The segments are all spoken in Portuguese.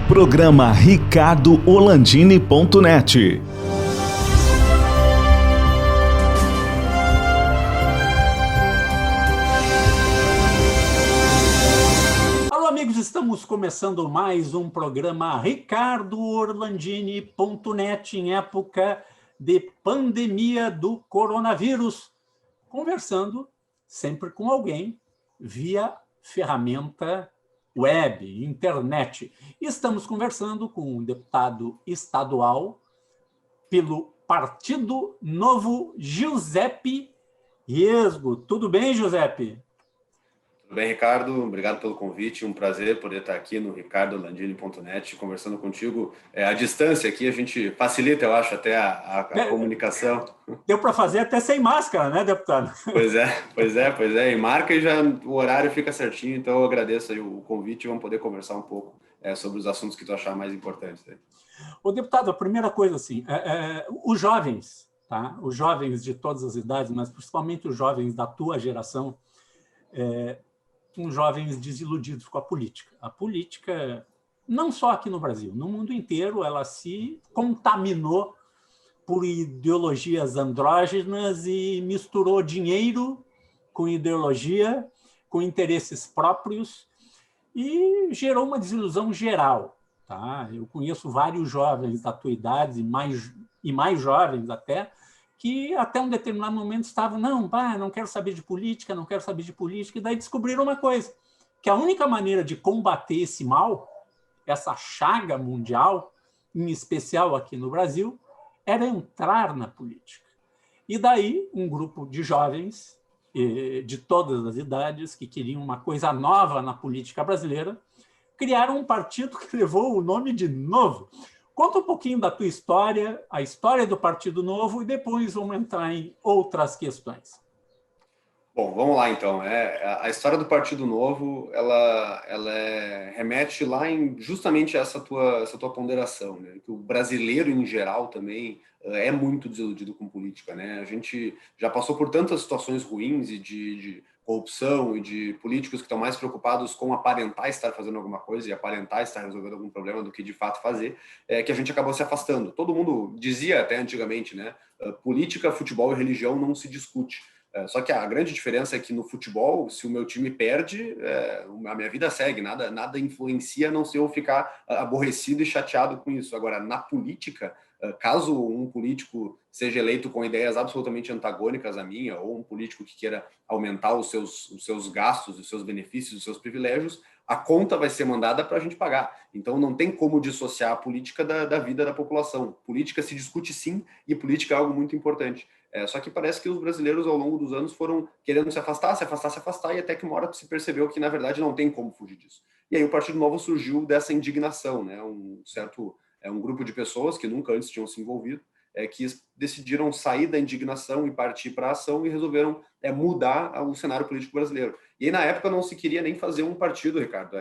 Programa ricardoorlandini.net. Alô, amigos, estamos começando mais um programa ricardoorlandini.net em época de pandemia do coronavírus, conversando sempre com alguém via ferramenta web, internet. Estamos conversando com um deputado estadual pelo Partido Novo, Giuseppe Riesgo. Tudo bem, Giuseppe? Tudo bem, Ricardo? Obrigado pelo convite. Um prazer poder estar aqui no ricardoorlandini.net conversando contigo. À distância aqui a gente facilita, eu acho, até a comunicação. Deu para fazer até sem máscara, né, deputado? Pois é. E marca e já o horário fica certinho, então eu agradeço aí o convite e vamos poder conversar um pouco sobre os assuntos que tu achar mais importantes. Ô, deputado, a primeira coisa, assim, os jovens, tá? Os jovens de todas as idades, mas principalmente os jovens da tua geração, são jovens desiludidos com a política. A política, não só aqui no Brasil, no mundo inteiro, ela se contaminou por ideologias andrógenas e misturou dinheiro com ideologia, com interesses próprios e gerou uma desilusão geral. Tá? Eu conheço vários jovens da tua idade e mais jovens até, que até um determinado momento estavam, não quero saber de política, e daí descobriram uma coisa, que a única maneira de combater esse mal, essa chaga mundial, em especial aqui no Brasil, era entrar na política. E daí um grupo de jovens de todas as idades que queriam uma coisa nova na política brasileira, criaram um partido que levou o nome de Novo. Conta um pouquinho da tua história, a história do Partido Novo, e depois vamos entrar em outras questões. Bom, vamos lá então. A história do Partido Novo, ela remete lá em justamente essa tua ponderação, né? Que o brasileiro em geral também é muito desiludido com política, né? A gente já passou por tantas situações ruins e de corrupção e de políticos que estão mais preocupados com aparentar estar fazendo alguma coisa e aparentar estar resolvendo algum problema do que de fato fazer, que a gente acabou se afastando. Todo mundo dizia até antigamente, né? Política, futebol e religião não se discute. Só que a grande diferença é que no futebol, se o meu time perde, a minha vida segue, nada influencia, a não ser eu ficar aborrecido e chateado com isso. Agora, na política, caso um político seja eleito com ideias absolutamente antagônicas à minha, ou um político que queira aumentar os seus gastos, os seus benefícios, os seus privilégios, a conta vai ser mandada para a gente pagar. Então não tem como dissociar a política da vida da população. Política se discute sim, e política é algo muito importante. Só que parece que os brasileiros ao longo dos anos foram querendo se afastar, e até que uma hora se percebeu que na verdade não tem como fugir disso. E aí o Partido Novo surgiu dessa indignação, né? Um grupo de pessoas que nunca antes tinham se envolvido, que decidiram sair da indignação e partir para a ação e resolveram mudar o cenário político brasileiro. E aí, na época, não se queria nem fazer um partido, Ricardo.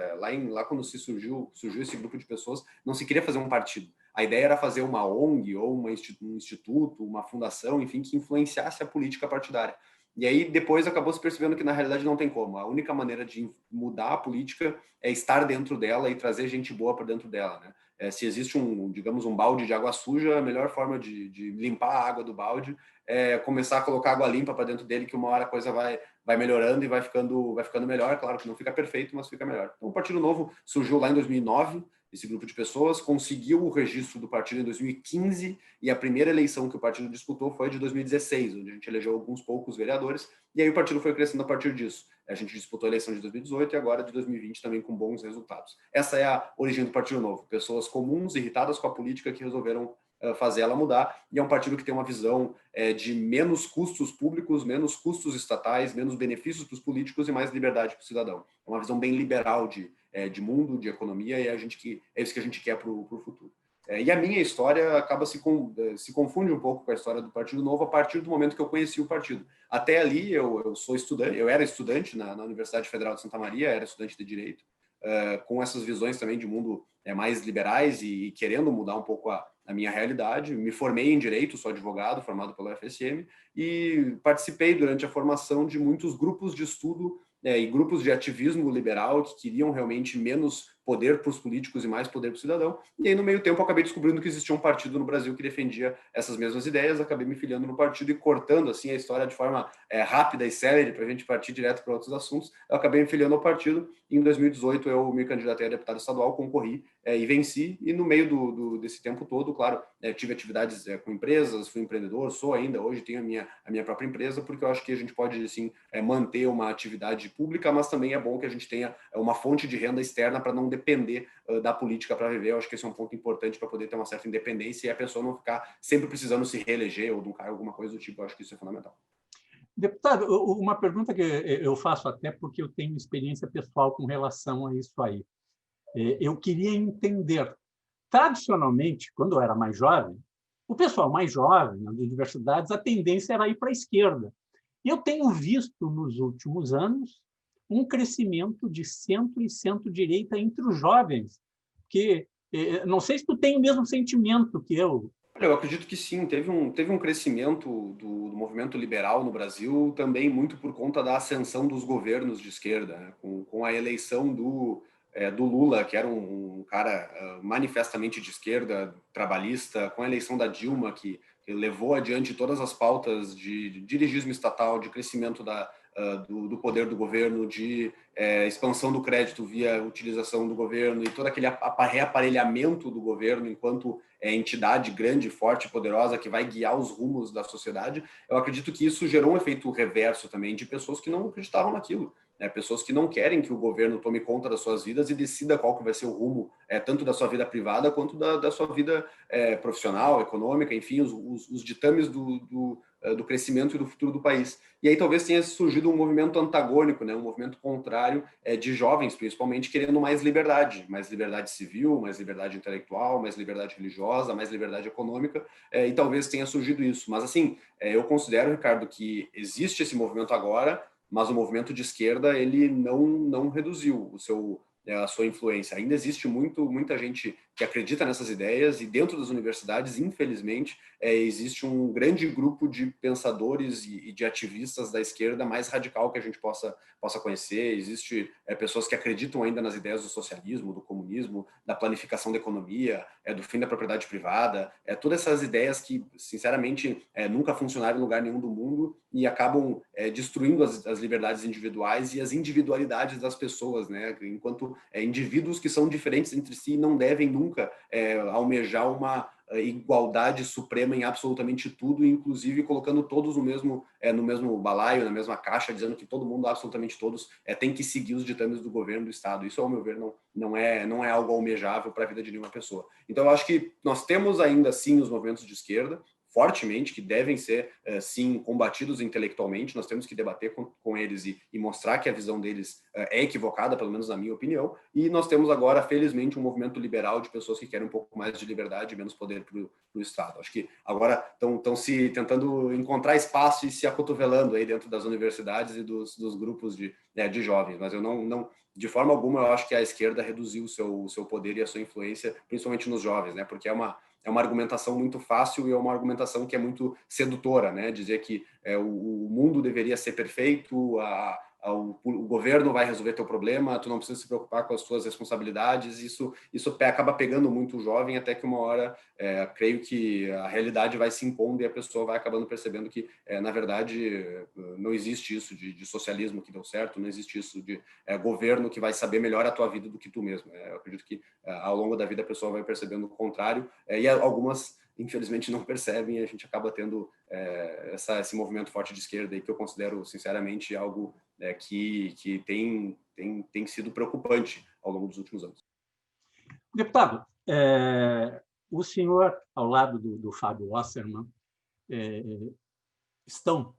Lá quando surgiu esse grupo de pessoas, não se queria fazer um partido. A ideia era fazer uma ONG ou um instituto, uma fundação, enfim, que influenciasse a política partidária. E aí, depois, acabou se percebendo que, na realidade, não tem como. A única maneira de mudar a política é estar dentro dela e trazer gente boa para dentro dela, né? Se existe um balde de água suja, a melhor forma de limpar a água do balde é começar a colocar água limpa para dentro dele, que uma hora a coisa vai melhorando e vai ficando melhor. Claro que não fica perfeito, mas fica melhor. Então, o Partido Novo surgiu lá em 2009, esse grupo de pessoas conseguiu o registro do partido em 2015, e a primeira eleição que o partido disputou foi de 2016, onde a gente elegeu alguns poucos vereadores, e aí o partido foi crescendo a partir disso. A gente disputou a eleição de 2018 e agora de 2020 também com bons resultados. Essa é a origem do Partido Novo. Pessoas comuns, irritadas com a política, que resolveram fazer ela mudar, e é um partido que tem uma visão de menos custos públicos, menos custos estatais, menos benefícios para os políticos e mais liberdade para o cidadão. É uma visão bem liberal de mundo, de economia, e é isso que a gente quer para o futuro. E a minha história se confunde um pouco com a história do Partido Novo a partir do momento que eu conheci o partido. Até ali eu era estudante na Universidade Federal de Santa Maria, era estudante de Direito, com essas visões também de mundo mais liberais e querendo mudar um pouco a minha realidade. Me formei em Direito, sou advogado, formado pela UFSM, e participei durante a formação de muitos grupos de estudo e grupos de ativismo liberal que queriam realmente menos poder para os políticos e mais poder para o cidadão. E aí, no meio tempo, eu acabei descobrindo que existia um partido no Brasil que defendia essas mesmas ideias, acabei me filiando no partido e cortando assim a história de forma rápida e célere para a gente partir direto para outros assuntos. Eu acabei me filiando ao partido e em 2018 eu me candidatei a deputado estadual, concorri e venci. E no meio desse tempo todo, claro, tive atividades com empresas, fui empreendedor, sou ainda, hoje tenho a minha própria empresa, porque eu acho que a gente pode assim, manter uma atividade pública, mas também é bom que a gente tenha uma fonte de renda externa para não depender da política para viver. Eu acho que esse é um ponto importante para poder ter uma certa independência e a pessoa não ficar sempre precisando se reeleger ou de um cargo, alguma coisa do tipo. Eu acho que isso é fundamental. Deputado, uma pergunta que eu faço até porque eu tenho experiência pessoal com relação a isso aí. Eu queria entender, tradicionalmente, quando eu era mais jovem, o pessoal mais jovem nas universidades, a tendência era ir para a esquerda. E eu tenho visto nos últimos anos um crescimento de centro e centro-direita entre os jovens, que não sei se tu tem o mesmo sentimento que eu. Olha, eu acredito que sim, teve um crescimento do movimento liberal no Brasil, também muito por conta da ascensão dos governos de esquerda, né? Com a eleição do Lula, que era um cara manifestamente de esquerda, trabalhista, com a eleição da Dilma, que levou adiante todas as pautas de dirigismo estatal, de crescimento do poder do governo, de expansão do crédito via utilização do governo e todo aquele reaparelhamento do governo enquanto entidade grande, forte, poderosa, que vai guiar os rumos da sociedade. Eu acredito que isso gerou um efeito reverso também de pessoas que não acreditavam naquilo. Pessoas que não querem que o governo tome conta das suas vidas e decida qual que vai ser o rumo, tanto da sua vida privada quanto da sua vida profissional, econômica, enfim, os ditames do crescimento e do futuro do país. E aí talvez tenha surgido um movimento antagônico, né? Um movimento contrário de jovens, principalmente, querendo mais liberdade civil, mais liberdade intelectual, mais liberdade religiosa, mais liberdade econômica, e talvez tenha surgido isso. Mas, assim, eu considero, Ricardo, que existe esse movimento agora, mas o movimento de esquerda ele não reduziu a sua influência. Ainda existe muita gente que acredita nessas ideias e dentro das universidades, infelizmente, existe um grande grupo de pensadores e de ativistas da esquerda mais radical que a gente possa conhecer. Existe pessoas que acreditam ainda nas ideias do socialismo, do comunismo, da planificação da economia, do fim da propriedade privada, todas essas ideias que, sinceramente, nunca funcionaram em lugar nenhum do mundo e acabam destruindo as liberdades individuais e as individualidades das pessoas, né? Enquanto indivíduos que são diferentes entre si não devem nunca almejar uma igualdade suprema em absolutamente tudo, inclusive colocando todos no mesmo balaio, na mesma caixa, dizendo que todo mundo, absolutamente todos, tem que seguir os ditames do governo, do Estado. Isso, ao meu ver, não é algo almejável para a vida de nenhuma pessoa. Então, eu acho que nós temos ainda, sim, os movimentos de esquerda, fortemente, que devem ser, sim, combatidos intelectualmente. Nós temos que debater com eles e mostrar que a visão deles é equivocada, pelo menos na minha opinião. E nós temos agora, felizmente, um movimento liberal de pessoas que querem um pouco mais de liberdade e menos poder para o Estado. Acho que agora estão se tentando encontrar espaço e se acotovelando aí dentro das universidades e dos grupos de jovens. Mas eu não de forma alguma, eu acho que a esquerda reduziu o seu poder e a sua influência, principalmente nos jovens, né? Porque é uma argumentação muito fácil e é uma argumentação que é muito sedutora, né? Dizer que o mundo deveria ser perfeito, o governo vai resolver teu problema, tu não precisa se preocupar com as tuas responsabilidades. Isso acaba pegando muito o jovem, até que uma hora, creio que a realidade vai se impondo e a pessoa vai acabando percebendo que, na verdade, não existe isso de socialismo que deu certo, não existe isso de governo que vai saber melhor a tua vida do que tu mesmo. Eu acredito que, ao longo da vida, a pessoa vai percebendo o contrário, e algumas, infelizmente, não percebem, e a gente acaba tendo esse movimento forte de esquerda aí, que eu considero, sinceramente, algo que tem sido preocupante ao longo dos últimos anos. Deputado, o senhor, ao lado do Fábio Wasserman, estão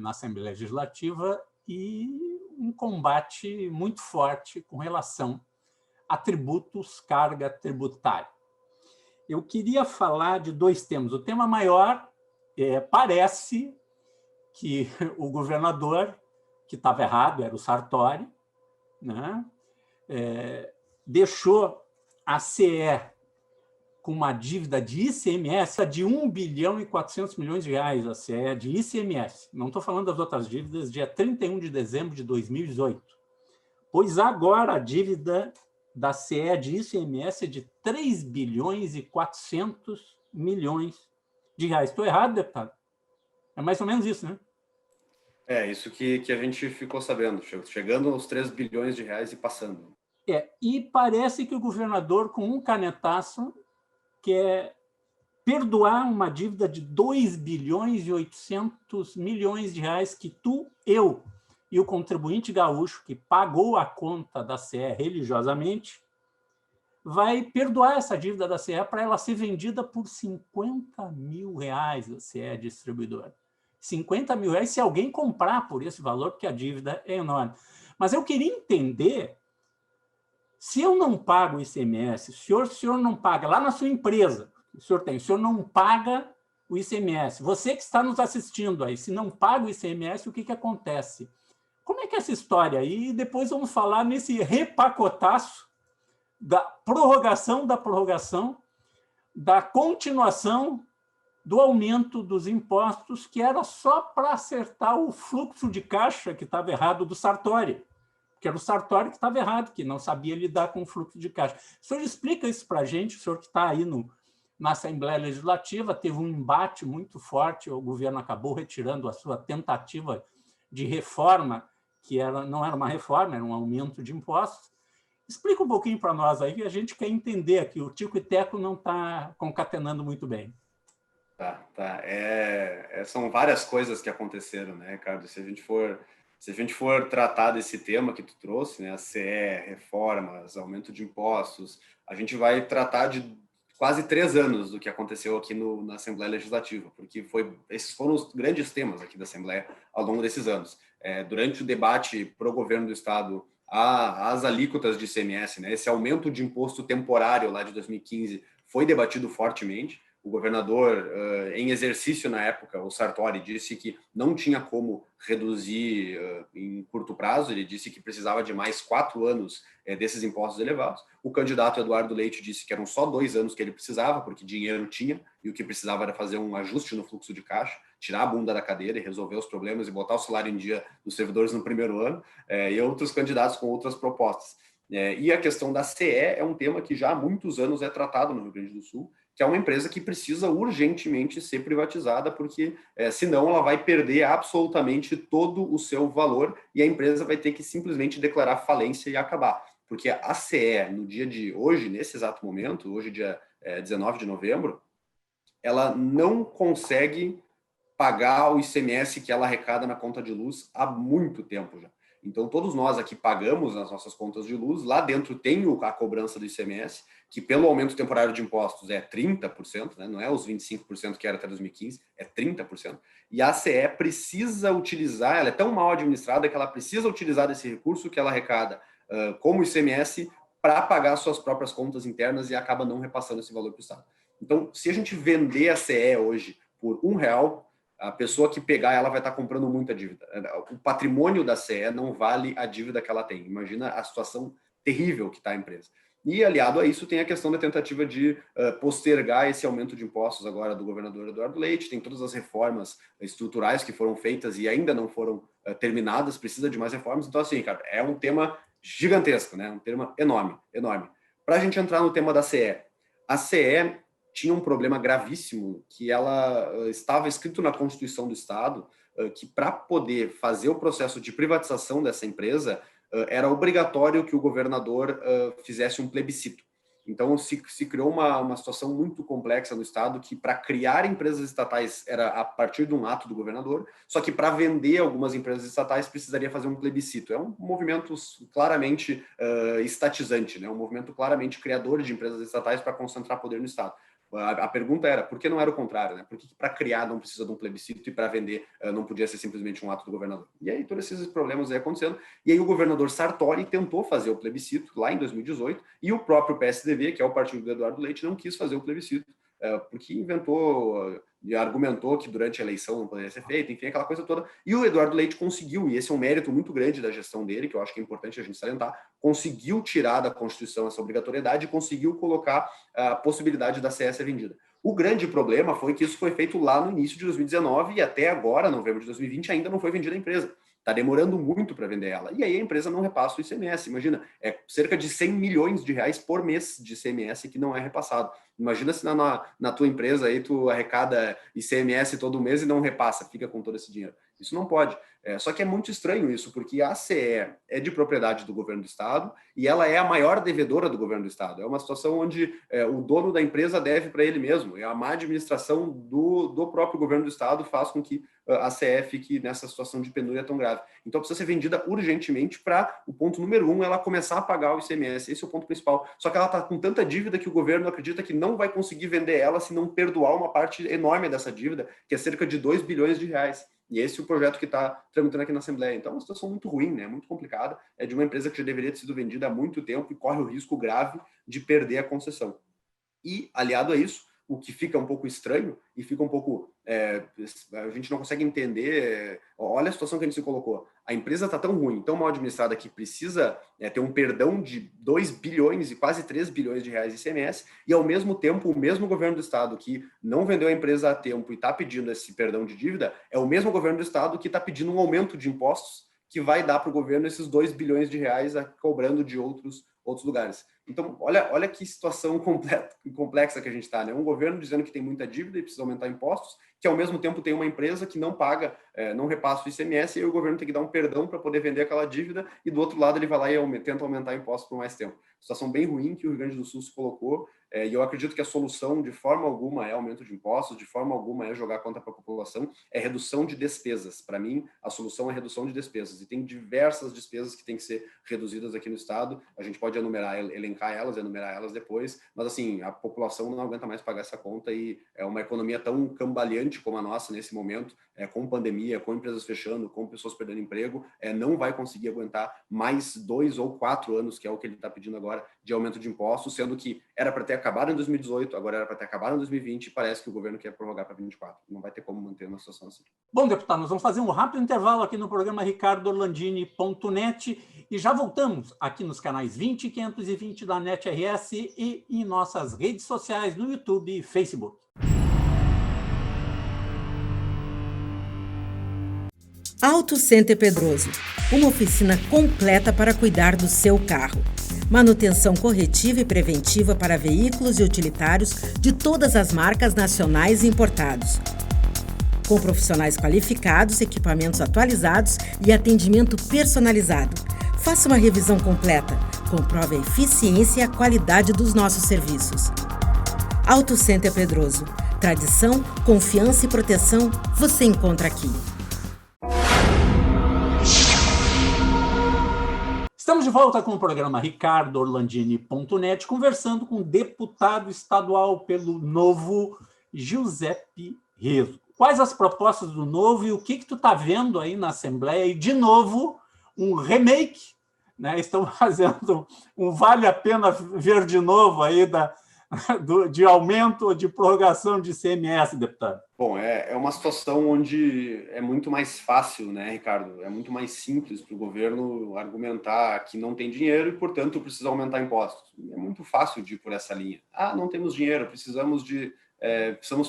na Assembleia Legislativa e um combate muito forte com relação a tributos, carga tributária. Eu queria falar de dois temas. O tema maior parece que o governador, que estava errado, era o Sartori, né? Deixou a CE com uma dívida de ICMS de 1 bilhão e 400 milhões de reais, a CE de ICMS. Não estou falando das outras dívidas, dia 31 de dezembro de 2018. Pois agora a dívida da CE de ICMS é de 3 bilhões e 400 milhões de reais. Estou errado, deputado? É mais ou menos isso, né? É, isso que a gente ficou sabendo, chegando aos 3 bilhões de reais e passando. E parece que o governador, com um canetaço, quer perdoar uma dívida de 2 bilhões e 800 milhões de reais que tu, eu e o contribuinte gaúcho que pagou a conta da CE religiosamente, vai perdoar essa dívida da CE para ela ser vendida por 50 mil reais, a CE distribuidora. 50 mil reais se alguém comprar por esse valor, porque a dívida é enorme. Mas eu queria entender, se eu não pago o ICMS, o senhor não paga lá na sua empresa, o senhor não paga o ICMS. Você que está nos assistindo aí, se não paga o ICMS, o que acontece? Como é que é essa história aí? E depois vamos falar nesse repacotaço da prorrogação, da continuação do aumento dos impostos, que era só para acertar o fluxo de caixa que estava errado do Sartori, que era o Sartori que estava errado, que não sabia lidar com o fluxo de caixa. O senhor explica isso para a gente, o senhor que está aí na Assembleia Legislativa, teve um embate muito forte, o governo acabou retirando a sua tentativa de reforma, que não era uma reforma, era um aumento de impostos. Explica um pouquinho para nós aí, que a gente quer entender aqui, o Tico e Teco não está concatenando muito bem. Tá. São várias coisas que aconteceram, né, Ricardo? Se a gente for tratar desse tema que tu trouxe, né, a CE, reformas, aumento de impostos, a gente vai tratar de quase 3 anos do que aconteceu aqui na Assembleia Legislativa, porque esses foram os grandes temas aqui da Assembleia ao longo desses anos. Durante o debate pro governo do Estado, as alíquotas de ICMS, né, esse aumento de imposto temporário lá de 2015 foi debatido fortemente. O governador, em exercício na época, o Sartori, disse que não tinha como reduzir em curto prazo, ele disse que precisava de mais 4 anos desses impostos elevados. O candidato Eduardo Leite disse que eram só 2 anos que ele precisava, porque dinheiro tinha, e o que precisava era fazer um ajuste no fluxo de caixa, tirar a bunda da cadeira e resolver os problemas e botar o salário em dia dos servidores no primeiro ano, e outros candidatos com outras propostas. E a questão da CE é um tema que já há muitos anos é tratado no Rio Grande do Sul, que é uma empresa que precisa urgentemente ser privatizada, porque senão ela vai perder absolutamente todo o seu valor e a empresa vai ter que simplesmente declarar falência e acabar. Porque a CE, no dia de hoje, nesse exato momento, hoje dia 19 de novembro, ela não consegue pagar o ICMS que ela arrecada na conta de luz há muito tempo já. Então, todos nós aqui pagamos nas nossas contas de luz, lá dentro tem a cobrança do ICMS, que pelo aumento temporário de impostos é 30%, né? Não é os 25% que era até 2015, é 30%. E a CE precisa utilizar, ela é tão mal administrada que ela precisa utilizar desse recurso que ela arrecada como ICMS para pagar suas próprias contas internas e acaba não repassando esse valor para o Estado. Então, se a gente vender a CE hoje por R$1, a pessoa que pegar, ela vai estar comprando muita dívida. O patrimônio da CE não vale a dívida que ela tem. Imagina a situação terrível que está a empresa. E, aliado a isso, tem a questão da tentativa de postergar esse aumento de impostos agora do governador Eduardo Leite. Tem todas as reformas estruturais que foram feitas e ainda não foram terminadas, precisa de mais reformas. Então, assim, cara, é um tema gigantesco, né? Um tema enorme. Para a gente entrar no tema da CE, a CE tinha um problema gravíssimo, que ela estava escrito na Constituição do Estado, que para poder fazer o processo de privatização dessa empresa, era obrigatório que o governador fizesse um plebiscito. Então, se criou uma situação muito complexa no Estado, que para criar empresas estatais era a partir de um ato do governador, só que para vender algumas empresas estatais precisaria fazer um plebiscito. É um movimento claramente estatizante, né? Um movimento claramente criador de empresas estatais para concentrar poder no Estado. A pergunta era, por que não era o contrário, né? Por que para criar não precisa de um plebiscito e para vender não podia ser simplesmente um ato do governador? E aí todos esses problemas aí acontecendo. E aí o governador Sartori tentou fazer o plebiscito lá em 2018 e o próprio PSDB, que é o partido do Eduardo Leite, não quis fazer o plebiscito, porque inventou e argumentou que durante a eleição não poderia ser feito, enfim, aquela coisa toda. E o Eduardo Leite conseguiu, e esse é um mérito muito grande da gestão dele, que eu acho que é importante a gente salientar, conseguiu tirar da Constituição essa obrigatoriedade e conseguiu colocar a possibilidade da CE ser vendida. O grande problema foi que isso foi feito lá no início de 2019 e até agora, novembro de 2020, ainda não foi vendida a empresa. está demorando muito para vender ela. E aí a empresa não repassa o ICMS. Imagina, é cerca de 100 milhões de reais por mês de ICMS que não é repassado. Imagina se na tua empresa aí tu arrecada ICMS todo mês e não repassa, fica com todo esse dinheiro. Isso não pode. Só que é muito estranho isso, porque a ACE é de propriedade do governo do estado e ela é a maior devedora do governo do estado. É uma situação onde o dono da empresa deve para ele mesmo. A má administração do próprio governo do estado faz com que a ACE fique nessa situação de penúria tão grave. Então precisa ser vendida urgentemente para o ponto número 1, ela começar a pagar o ICMS. Esse é o ponto principal. Só que ela está com tanta dívida que o governo acredita que não vai conseguir vender ela se não perdoar uma parte enorme dessa dívida, que é cerca de 2 bilhões de reais. E esse é o projeto que está tramitando aqui na Assembleia. Então é uma situação muito ruim, né? Muito complicada. É de uma empresa que já deveria ter sido vendida há muito tempo e corre o risco grave de perder a concessão. E, aliado a isso, o que fica um pouco estranho e fica um pouco... a gente não consegue entender... olha a situação que a gente se colocou. A empresa está tão ruim, tão mal administrada, que precisa ter um perdão de 2 bilhões e quase 3 bilhões de reais de ICMS, e, ao mesmo tempo, o mesmo governo do estado que não vendeu a empresa a tempo e está pedindo esse perdão de dívida, é o mesmo governo do estado que está pedindo um aumento de impostos que vai dar para o governo esses 2 bilhões de reais cobrando de outros lugares. Então, olha que situação complexa que a gente está, né? Um governo dizendo que tem muita dívida e precisa aumentar impostos, que ao mesmo tempo tem uma empresa que não paga, não repassa o ICMS, e aí o governo tem que dar um perdão para poder vender aquela dívida, e do outro lado ele vai lá e tenta aumentar impostos por mais tempo. Situação bem ruim que o Rio Grande do Sul se colocou, e eu acredito que a solução de forma alguma é aumento de impostos, de forma alguma é jogar conta para a população, é redução de despesas. Para mim, a solução é redução de despesas, e tem diversas despesas que têm que ser reduzidas aqui no estado. A gente pode elencar elas, enumerar elas depois, mas assim, a população não aguenta mais pagar essa conta, e é uma economia tão cambaleante como a nossa nesse momento, com pandemia, com empresas fechando, com pessoas perdendo emprego, não vai conseguir aguentar mais 2 ou 4 anos, que é o que ele está pedindo agora, de aumento de impostos, sendo que era para ter acabado em 2018, agora era para ter acabado em 2020, e parece que o governo quer prorrogar para 2024. Não vai ter como manter uma situação assim. Bom, deputado, nós vamos fazer um rápido intervalo aqui no programa ricardorlandini.net e já voltamos aqui nos canais 20 e 520 da NetRS e em nossas redes sociais no YouTube e Facebook. Auto Center Pedroso, uma oficina completa para cuidar do seu carro. Manutenção corretiva e preventiva para veículos e utilitários de todas as marcas nacionais e importados. Com profissionais qualificados, equipamentos atualizados e atendimento personalizado. Faça uma revisão completa. Comprove a eficiência e a qualidade dos nossos serviços. Auto Center Pedroso. Tradição, confiança e proteção você encontra aqui. Estamos de volta com o programa ricardorlandini.net, conversando com o deputado estadual pelo Novo, Giuseppe Rezo. Quais as propostas do Novo e o que tu está vendo aí na Assembleia? E, de novo, um remake, né? Estão fazendo um vale a pena ver de novo aí de aumento ou de prorrogação de ICMS, deputado. Bom, é uma situação onde é muito mais fácil, né, Ricardo? É muito mais simples para o governo argumentar que não tem dinheiro e, portanto, precisa aumentar impostos. É muito fácil de ir por essa linha. Não temos dinheiro, precisamos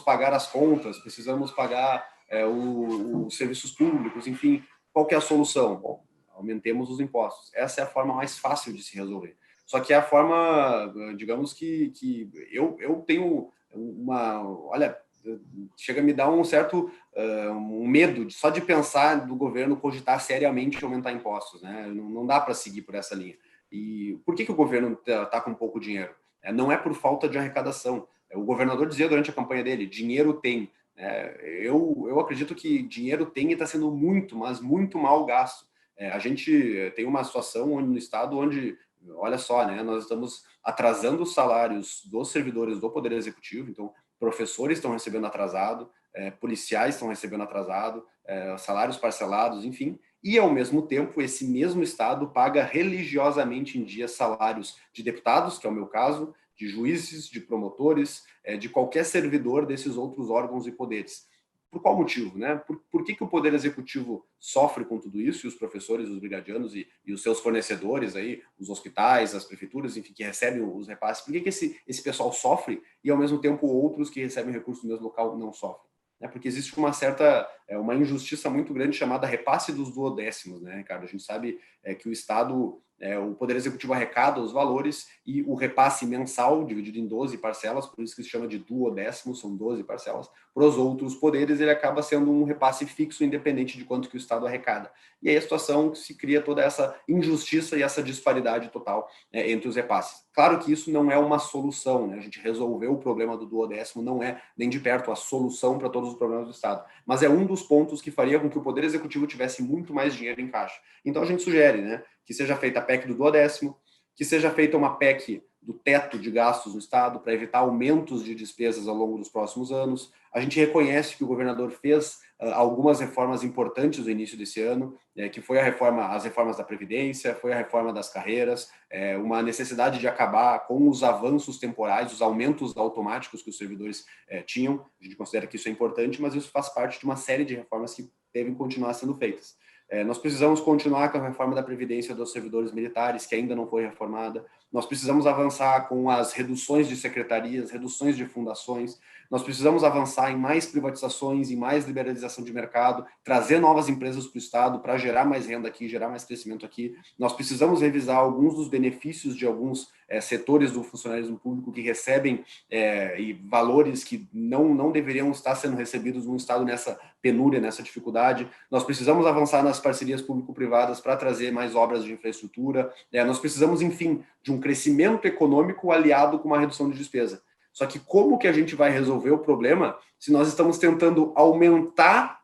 pagar as contas, precisamos pagar os serviços públicos, enfim, qual que é a solução? Bom, aumentemos os impostos. Essa é a forma mais fácil de se resolver. Só que é a forma, digamos que eu tenho olha, chega a me dar um certo um medo só de pensar do governo cogitar seriamente aumentar impostos, né? Não dá para seguir por essa linha. E por que o governo está com pouco dinheiro? Não é por falta de arrecadação. O governador dizia durante a campanha dele, dinheiro tem. Eu acredito que dinheiro tem e está sendo muito, mas muito mal gasto. A gente tem uma situação no estado onde, olha só, né, nós estamos atrasando os salários dos servidores do Poder Executivo, então professores estão recebendo atrasado, policiais estão recebendo atrasado, salários parcelados, enfim, e ao mesmo tempo esse mesmo estado paga religiosamente em dia salários de deputados, que é o meu caso, de juízes, de promotores, de qualquer servidor desses outros órgãos e poderes. Por qual motivo, né? Por que o Poder Executivo sofre com tudo isso, e os professores, os brigadianos e os seus fornecedores, aí, os hospitais, as prefeituras, enfim, que recebem os repasses, por que esse pessoal sofre e, ao mesmo tempo, outros que recebem recursos no mesmo local não sofrem? né? Porque existe uma certa, uma injustiça muito grande chamada repasse dos duodécimos, né, Ricardo? A gente sabe que o Estado, o Poder Executivo arrecada os valores e o repasse mensal, dividido em 12 parcelas, por isso que se chama de duodécimo, são 12 parcelas, para os outros poderes ele acaba sendo um repasse fixo, independente de quanto que o Estado arrecada. E aí a situação se cria toda essa injustiça e essa disparidade total entre os repasses. Claro que isso não é uma solução, né? A gente resolveu o problema do duodécimo, não é nem de perto a solução para todos os problemas do Estado, mas é um dos pontos que faria com que o Poder Executivo tivesse muito mais dinheiro em caixa. Então a gente sugere, né, que seja feita a PEC do duodécimo, que seja feita uma PEC do teto de gastos no Estado para evitar aumentos de despesas ao longo dos próximos anos. A gente reconhece que o governador fez algumas reformas importantes no início desse ano, que foi as reformas da Previdência, foi a reforma das carreiras, uma necessidade de acabar com os avanços temporais, os aumentos automáticos que os servidores tinham. A gente considera que isso é importante, mas isso faz parte de uma série de reformas que devem continuar sendo feitas. Nós precisamos continuar com a reforma da Previdência dos servidores militares, que ainda não foi reformada. Nós precisamos avançar com as reduções de secretarias, reduções de fundações. Nós precisamos avançar em mais privatizações, em mais liberalização de mercado, trazer novas empresas para o Estado para gerar mais renda aqui, gerar mais crescimento aqui. Nós precisamos revisar alguns dos benefícios de alguns setores do funcionalismo público que recebem e valores que não deveriam estar sendo recebidos num Estado nessa penúria, nessa dificuldade. Nós precisamos avançar nas parcerias público-privadas para trazer mais obras de infraestrutura. Nós precisamos, enfim, de um crescimento econômico aliado com uma redução de despesa. Só que como que a gente vai resolver o problema se nós estamos tentando aumentar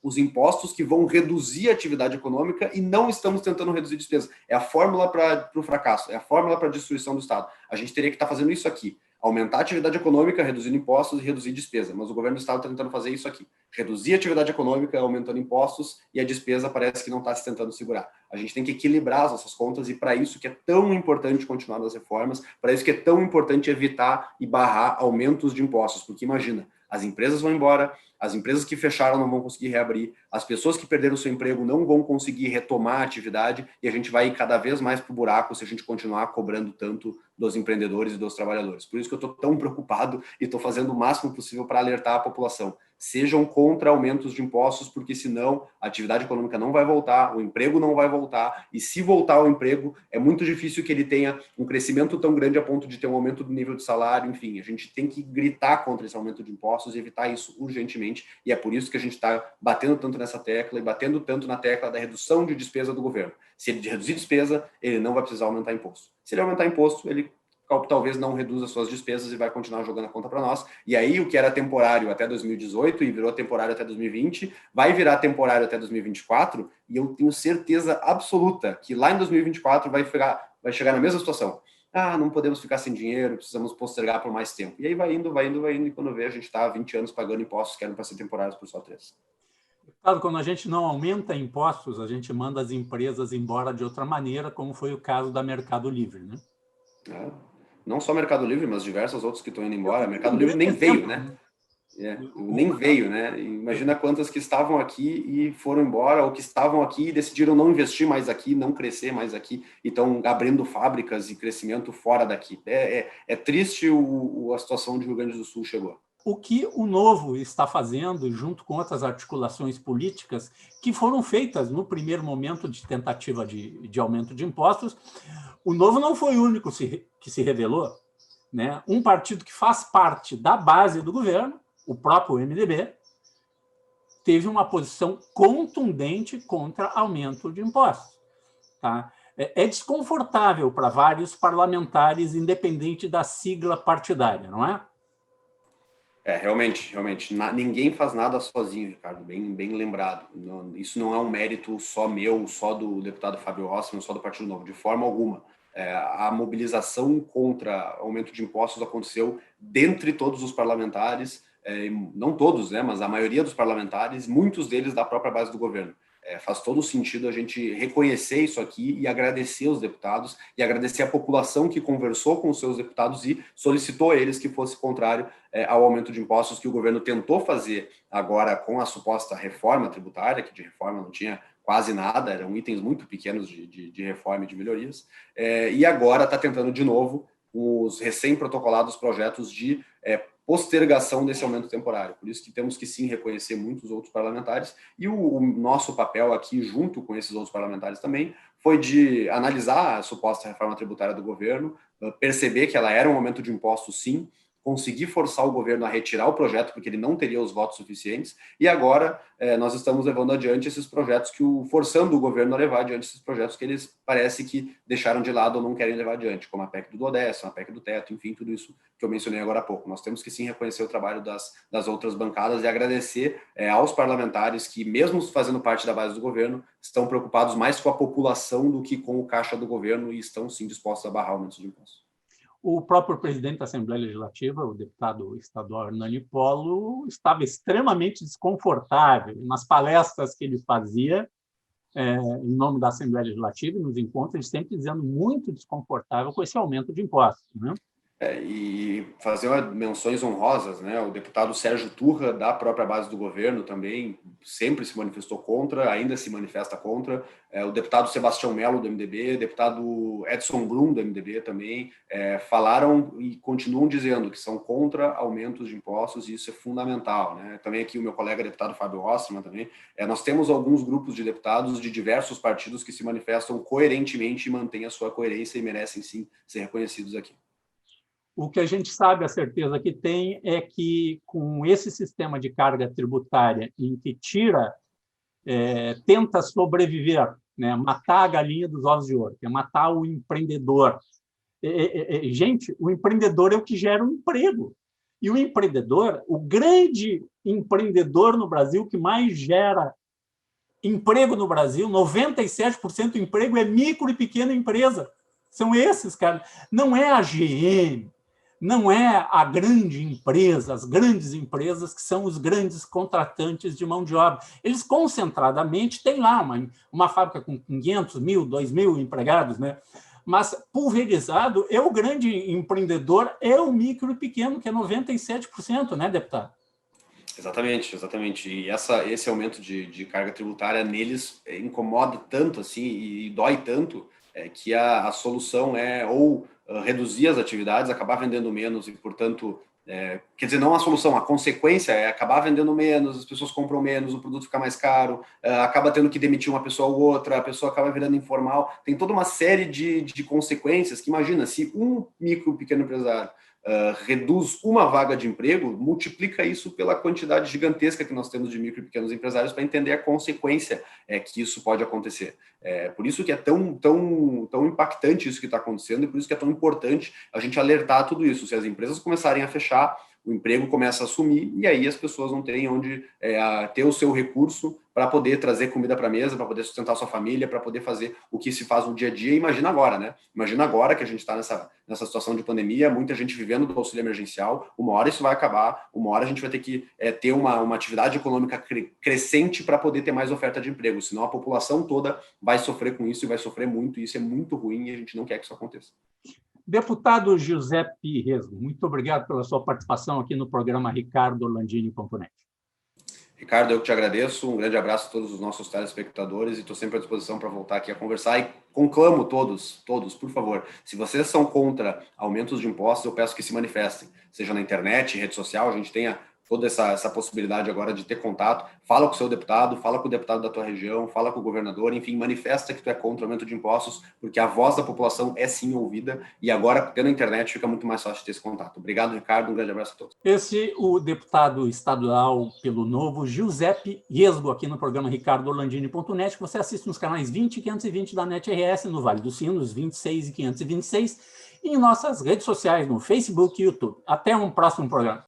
os impostos que vão reduzir a atividade econômica e não estamos tentando reduzir despesas? É a fórmula para o fracasso, é a fórmula para a destruição do Estado. A gente teria que estar fazendo isso aqui. Aumentar a atividade econômica, reduzindo impostos e reduzir despesa. Mas o governo do Estado está tentando fazer isso aqui. Reduzir a atividade econômica, aumentando impostos, e a despesa parece que não está se tentando segurar. A gente tem que equilibrar as nossas contas e para isso que é tão importante continuar nas reformas, para isso que é tão importante evitar e barrar aumentos de impostos. Porque imagina, as empresas vão embora, as empresas que fecharam não vão conseguir reabrir, as pessoas que perderam seu emprego não vão conseguir retomar a atividade e a gente vai ir cada vez mais para o buraco se a gente continuar cobrando tanto dos empreendedores e dos trabalhadores. Por isso que eu estou tão preocupado e estou fazendo o máximo possível para alertar a população. Sejam contra aumentos de impostos, porque senão a atividade econômica não vai voltar, o emprego não vai voltar, e se voltar ao emprego, é muito difícil que ele tenha um crescimento tão grande a ponto de ter um aumento do nível de salário. Enfim, a gente tem que gritar contra esse aumento de impostos e evitar isso urgentemente, e é por isso que a gente está batendo tanto nessa tecla e batendo tanto na tecla da redução de despesa do governo. Se ele reduzir despesa, ele não vai precisar aumentar imposto. Se ele aumentar imposto, ele talvez não reduza suas despesas e vai continuar jogando a conta para nós. E aí o que era temporário até 2018 e virou temporário até 2020, vai virar temporário até 2024, e eu tenho certeza absoluta que lá em 2024 vai chegar na mesma situação. Não podemos ficar sem dinheiro, precisamos postergar por mais tempo. E aí vai indo, e quando vê, a gente está há 20 anos pagando impostos que eram para ser temporários por só 3. Claro, quando a gente não aumenta impostos, a gente manda as empresas embora de outra maneira, como foi o caso da Mercado Livre, né? Não só Mercado Livre, mas diversos outros que estão indo embora. Mercado Livre nem veio, né? Nem veio, né? Imagina quantas que estavam aqui e foram embora, ou que estavam aqui e decidiram não investir mais aqui, não crescer mais aqui, e estão abrindo fábricas e crescimento fora daqui. É triste a situação onde o Rio Grande do Sul chegou. O que o Novo está fazendo, junto com outras articulações políticas que foram feitas no primeiro momento de tentativa de aumento de impostos, o Novo não foi o único que se revelou, né? Um partido que faz parte da base do governo, o próprio MDB, teve uma posição contundente contra aumento de impostos. Tá? É desconfortável para vários parlamentares, independente da sigla partidária, não é? Realmente. Ninguém faz nada sozinho, Ricardo, bem lembrado. Isso não é um mérito só meu, só do deputado Fábio Rossi, só do Partido Novo, de forma alguma. A mobilização contra aumento de impostos aconteceu dentre todos os parlamentares, não todos, né, mas a maioria dos parlamentares, muitos deles da própria base do governo. Faz todo sentido a gente reconhecer isso aqui e agradecer os deputados e agradecer a população que conversou com os seus deputados e solicitou a eles que fosse contrário ao aumento de impostos que o governo tentou fazer agora com a suposta reforma tributária, que de reforma não tinha quase nada, eram itens muito pequenos de reforma e de melhorias, e agora está tentando de novo os recém-protocolados projetos de postergação desse aumento temporário. Por isso que temos que sim reconhecer muitos outros parlamentares, e o nosso papel aqui, junto com esses outros parlamentares também, foi de analisar a suposta reforma tributária do governo, perceber que ela era um aumento de impostos sim, conseguir forçar o governo a retirar o projeto, porque ele não teria os votos suficientes, e agora nós estamos levando adiante esses projetos, forçando o governo a levar adiante esses projetos que eles parece que deixaram de lado ou não querem levar adiante, como a PEC do duodécimo, a PEC do teto, enfim, tudo isso que eu mencionei agora há pouco. Nós temos que sim reconhecer o trabalho das outras bancadas e agradecer aos parlamentares que, mesmo fazendo parte da base do governo, estão preocupados mais com a população do que com o caixa do governo e estão sim dispostos a barrar aumentos de impostos. O próprio presidente da Assembleia Legislativa, o deputado estadual Hernani Polo, estava extremamente desconfortável nas palestras que ele fazia em nome da Assembleia Legislativa e nos encontros, ele sempre dizendo muito desconfortável com esse aumento de impostos, né? E fazer menções honrosas, né? O deputado Sérgio Turra, da própria base do governo, também sempre se manifestou contra, ainda se manifesta contra. O deputado Sebastião Melo, do MDB, deputado Edson Brum, do MDB também, falaram e continuam dizendo que são contra aumentos de impostos, e isso é fundamental, né? Também aqui o meu colega deputado Fábio Osterman também. Nós temos alguns grupos de deputados de diversos partidos que se manifestam coerentemente e mantêm a sua coerência e merecem sim ser reconhecidos aqui. O que a gente sabe, a certeza que tem, é que com esse sistema de carga tributária em que tenta sobreviver, né, matar a galinha dos ovos de ouro, que é matar o empreendedor. Gente, o empreendedor é o que gera um emprego. E o empreendedor, o grande empreendedor no Brasil que mais gera emprego no Brasil, 97% do emprego é micro e pequena empresa. São esses, cara. Não é a GM, não é a grande empresa, as grandes empresas que são os grandes contratantes de mão de obra. Eles, concentradamente, têm lá uma fábrica com 500 mil, 2 mil empregados, né? Mas, pulverizado, o grande empreendedor é o micro e pequeno, que é 97%, né, deputado? Exatamente, exatamente. E esse aumento de carga tributária neles incomoda tanto assim e dói tanto que a solução é ou reduzir as atividades, acabar vendendo menos e, portanto, quer dizer, não a solução, a consequência é acabar vendendo menos, as pessoas compram menos, o produto fica mais caro, acaba tendo que demitir uma pessoa ou outra, a pessoa acaba virando informal. Tem toda uma série de consequências que, imagina, se um micro, pequeno empresário reduz uma vaga de emprego, multiplica isso pela quantidade gigantesca que nós temos de micro e pequenos empresários para entender a consequência que isso pode acontecer. Por isso que é tão impactante isso que está acontecendo e por isso que é tão importante a gente alertar tudo isso. Se as empresas começarem a fechar, o emprego começa a sumir e aí as pessoas não têm onde ter o seu recurso para poder trazer comida para a mesa, para poder sustentar sua família, para poder fazer o que se faz no dia a dia. Imagina agora, né? Imagina agora que a gente está nessa situação de pandemia, muita gente vivendo do auxílio emergencial, uma hora isso vai acabar, uma hora a gente vai ter que ter uma atividade econômica crescente para poder ter mais oferta de emprego, senão a população toda vai sofrer com isso e vai sofrer muito, e isso é muito ruim e a gente não quer que isso aconteça. Deputado Giuseppe Resgo, muito obrigado pela sua participação aqui no programa RicardoOrlandini.net. Ricardo, eu que te agradeço, um grande abraço a todos os nossos telespectadores e estou sempre à disposição para voltar aqui a conversar e conclamo todos, por favor, se vocês são contra aumentos de impostos, eu peço que se manifestem, seja na internet, rede social, a gente tenha toda essa possibilidade agora de ter contato, fala com o seu deputado, fala com o deputado da tua região, fala com o governador, enfim, manifesta que tu é contra o aumento de impostos, porque a voz da população é sim ouvida e agora, tendo a internet, fica muito mais fácil ter esse contato. Obrigado, Ricardo, um grande abraço a todos. Esse o deputado estadual pelo Novo, Giuseppe Resgo, aqui no programa RicardoOrlandini.net, que você assiste nos canais 20 e 520 da NetRS, no Vale dos Sinos, 26 e 526, e em nossas redes sociais, no Facebook e YouTube. Até um próximo programa.